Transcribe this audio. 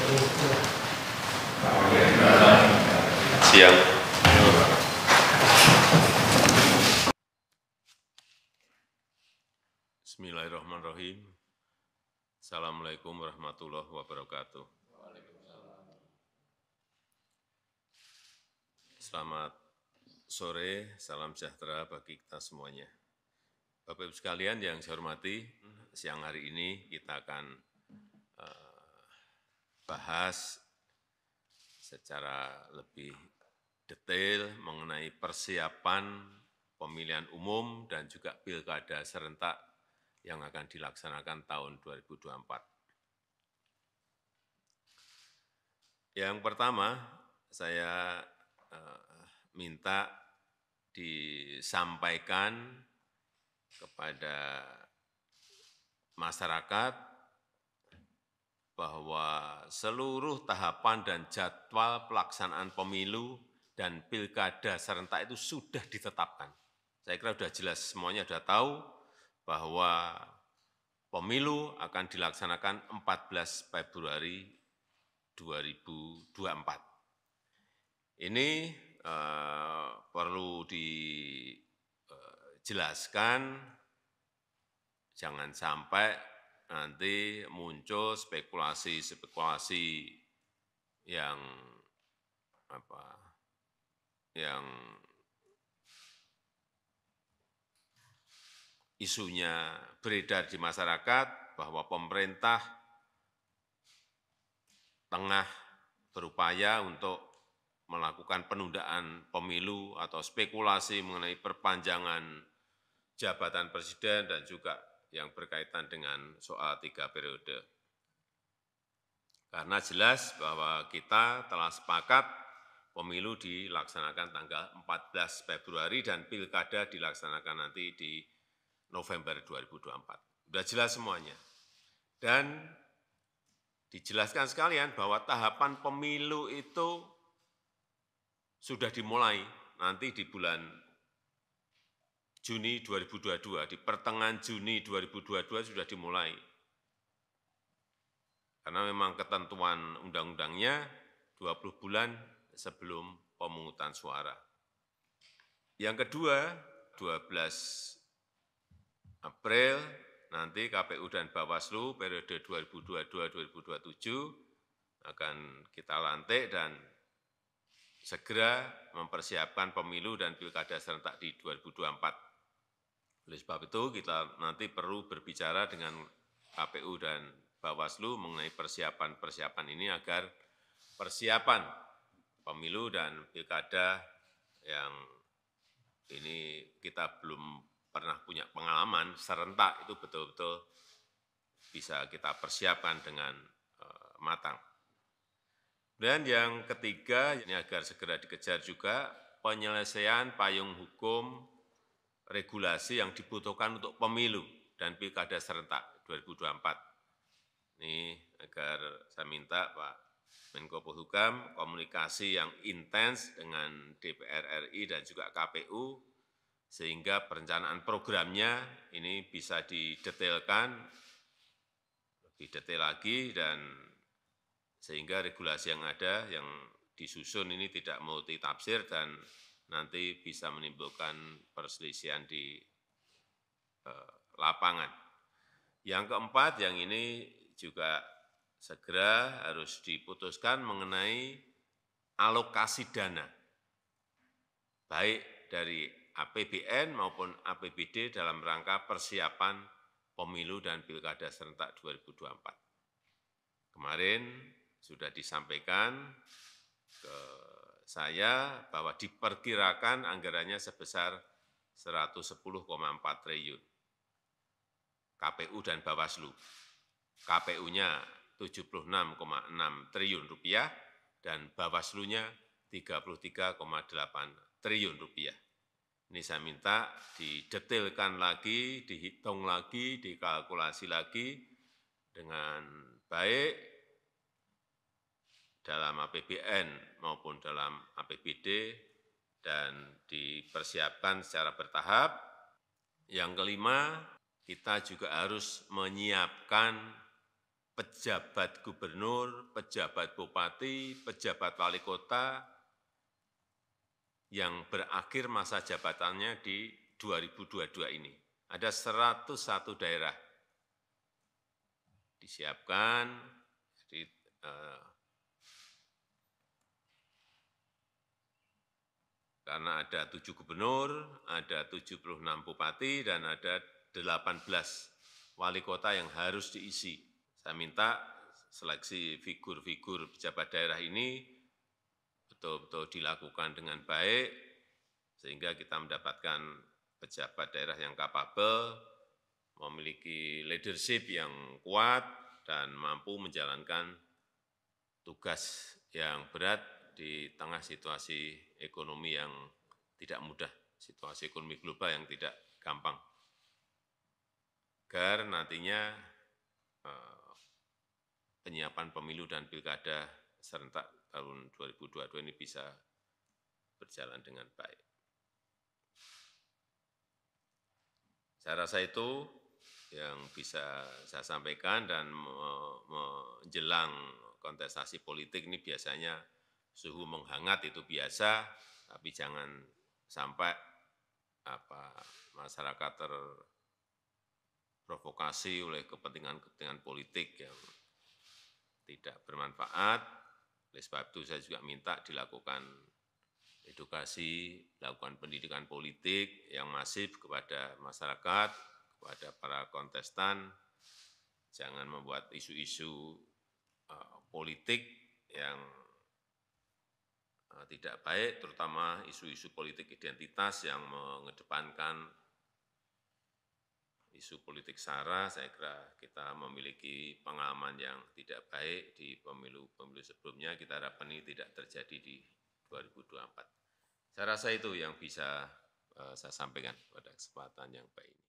Siang. Bismillahirrahmanirrahim. Assalamualaikum warahmatullahi wabarakatuh. Selamat sore, salam sejahtera bagi kita semuanya. Bapak Ibu sekalian yang saya hormati, siang hari ini kita akan bahas secara lebih detail mengenai persiapan pemilihan umum dan juga pilkada serentak yang akan dilaksanakan tahun 2024. Yang pertama, saya minta disampaikan kepada masyarakat bahwa seluruh tahapan dan jadwal pelaksanaan pemilu dan pilkada serentak itu sudah ditetapkan. Saya kira sudah jelas, semuanya sudah tahu bahwa pemilu akan dilaksanakan 14 Februari 2024. Ini perlu dijelaskan, jangan sampai nanti muncul spekulasi-spekulasi yang isunya beredar di masyarakat bahwa pemerintah tengah berupaya untuk melakukan penundaan pemilu atau spekulasi mengenai perpanjangan jabatan presiden dan juga yang berkaitan dengan soal 3 periode. Karena jelas bahwa kita telah sepakat pemilu dilaksanakan tanggal 14 Februari dan pilkada dilaksanakan nanti di November 2024. Sudah jelas semuanya. Dan dijelaskan sekalian bahwa tahapan pemilu itu sudah dimulai nanti di bulan Juni 2022, di pertengahan Juni 2022 sudah dimulai. Karena memang ketentuan undang-undangnya 20 bulan sebelum pemungutan suara. Yang kedua, 12 April nanti KPU dan Bawaslu periode 2022-2027 akan kita lantik dan segera mempersiapkan pemilu dan pilkada serentak di 2024. Oleh sebab itu kita nanti perlu berbicara dengan KPU dan Bawaslu mengenai persiapan-persiapan ini agar persiapan pemilu dan pilkada yang ini kita belum pernah punya pengalaman serentak itu betul-betul bisa kita persiapkan dengan matang. Dan yang ketiga, ini agar segera dikejar juga penyelesaian payung hukum regulasi yang dibutuhkan untuk pemilu dan pilkada serentak 2024. Ini agar saya minta Pak Menko Polhukam komunikasi yang intens dengan DPR RI dan juga KPU sehingga perencanaan programnya ini bisa didetailkan lebih detail lagi dan sehingga regulasi yang ada yang disusun ini tidak multitafsir dan nanti bisa menimbulkan perselisihan di lapangan. Yang keempat, yang ini juga segera harus diputuskan mengenai alokasi dana, baik dari APBN maupun APBD dalam rangka persiapan pemilu dan pilkada serentak 2024. Kemarin sudah disampaikan ke saya bahwa diperkirakan anggarannya sebesar 110,4 triliun. KPU dan Bawaslu. KPU-nya 76,6 triliun rupiah dan Bawaslu-nya 33,8 triliun rupiah. Ini saya minta didetailkan lagi, dihitung lagi, dikalkulasi lagi dengan baik dalam APBN maupun dalam APBD dan dipersiapkan secara bertahap. Yang kelima, kita juga harus menyiapkan pejabat gubernur, pejabat bupati, pejabat wali kota yang berakhir masa jabatannya di 2022 ini. Ada 101 daerah disiapkan, karena ada 7 gubernur, ada 76 bupati, dan ada 18 wali kota yang harus diisi. Saya minta seleksi figur-figur pejabat daerah ini betul-betul dilakukan dengan baik, sehingga kita mendapatkan pejabat daerah yang kapabel, memiliki leadership yang kuat, dan mampu menjalankan tugas yang berat di tengah situasi ekonomi yang tidak mudah, situasi ekonomi global yang tidak gampang. Agar nantinya penyiapan pemilu dan pilkada serentak tahun 2022 ini bisa berjalan dengan baik. Saya rasa itu yang bisa saya sampaikan, dan menjelang kontestasi politik ini biasanya suhu menghangat, itu biasa, tapi jangan sampai masyarakat terprovokasi oleh kepentingan-kepentingan politik yang tidak bermanfaat. Oleh sebab itu saya juga minta dilakukan edukasi, lakukan pendidikan politik yang masif kepada masyarakat, kepada para kontestan. Jangan membuat isu-isu politik yang tidak baik, terutama isu-isu politik identitas yang mengedepankan isu politik SARA. Saya kira kita memiliki pengalaman yang tidak baik di pemilu-pemilu sebelumnya. Kita harapkan ini tidak terjadi di 2024. Saya rasa itu yang bisa saya sampaikan pada kesempatan yang baik ini.